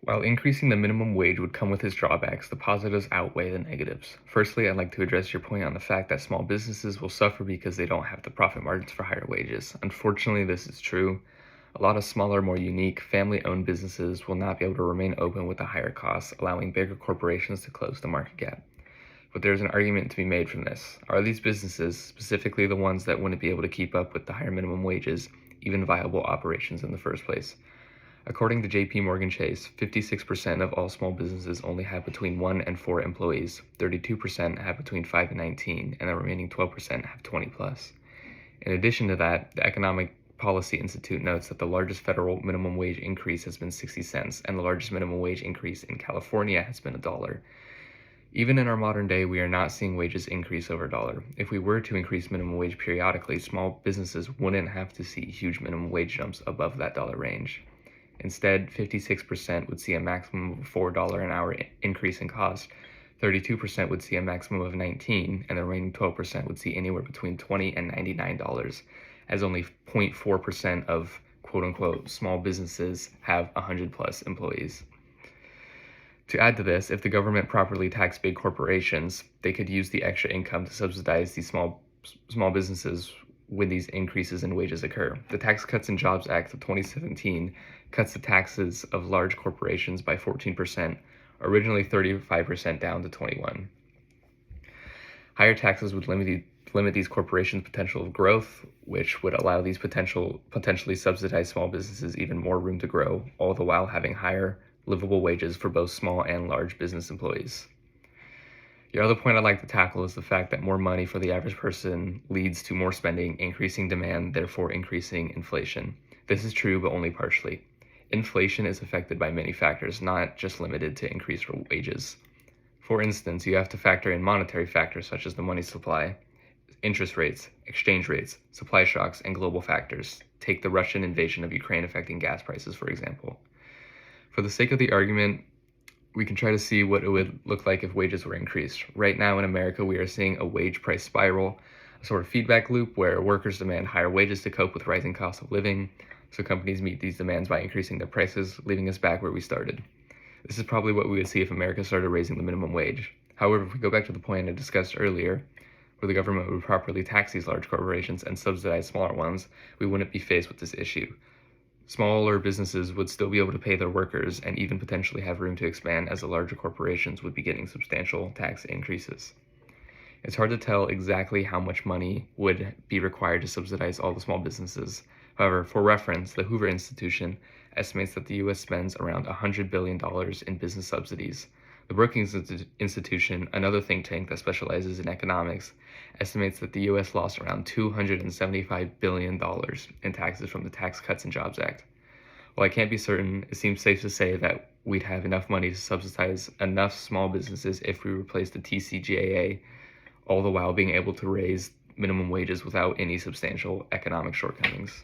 While increasing the minimum wage would come with its drawbacks, the positives outweigh the negatives. Firstly, I'd like to address your point on the fact that small businesses will suffer because they don't have the profit margins for higher wages. Unfortunately, this is true. A lot of smaller, more unique, family-owned businesses will not be able to remain open with the higher costs, allowing bigger corporations to close the market gap. But there's an argument to be made from this. Are these businesses, specifically the ones that wouldn't be able to keep up with the higher minimum wages, even viable operations in the first place? According to JP Morgan Chase, 56% of all small businesses only have between 1 and 4 employees, 32% have between 5 and 19, and the remaining 12% have 20 plus. In addition to that, the Economic Policy Institute notes that the largest federal minimum wage increase has been 60 cents, and the largest minimum wage increase in California has been $1. Even in our modern day, we are not seeing wages increase over $1. If we were to increase minimum wage periodically, small businesses wouldn't have to see huge minimum wage jumps above that dollar range. Instead, 56% would see a maximum of a $4 an hour increase in cost, 32% would see a maximum of 19, and the remaining 12% would see anywhere between $20 and $99, as only 0.4% of quote-unquote small businesses have 100 plus employees. To add to this, if the government properly taxed big corporations, they could use the extra income to subsidize these small businesses when these increases in wages occur. The Tax Cuts and Jobs Act of 2017 cuts the taxes of large corporations by 14%, originally 35% down to 21%. Higher taxes would limit these corporations' potential of growth, which would allow these potentially subsidized small businesses even more room to grow, all the while having higher livable wages for both small and large business employees. The other point I'd like to tackle is the fact that more money for the average person leads to more spending, increasing demand, therefore increasing inflation. This is true, but only partially. Inflation is affected by many factors, not just limited to increased wages. For instance, you have to factor in monetary factors such as the money supply, interest rates, exchange rates, supply shocks, and global factors. Take the Russian invasion of Ukraine affecting gas prices, for example. For the sake of the argument, we can try to see what it would look like if wages were increased. Right now in America, we are seeing a wage price spiral, a sort of feedback loop where workers demand higher wages to cope with rising costs of living, so companies meet these demands by increasing their prices, leaving us back where we started. This is probably what we would see if America started raising the minimum wage. However, if we go back to the point I discussed earlier, where the government would properly tax these large corporations and subsidize smaller ones, we wouldn't be faced with this issue. Smaller businesses would still be able to pay their workers and even potentially have room to expand, as the larger corporations would be getting substantial tax increases. It's hard to tell exactly how much money would be required to subsidize all the small businesses. However, for reference, the Hoover Institution estimates that the U.S. spends around $100 billion in business subsidies. The Brookings Institution, another think tank that specializes in economics, estimates that the U.S. lost around $275 billion in taxes from the Tax Cuts and Jobs Act. While I can't be certain, it seems safe to say that we'd have enough money to subsidize enough small businesses if we replaced the TCJA, all the while being able to raise minimum wages without any substantial economic shortcomings.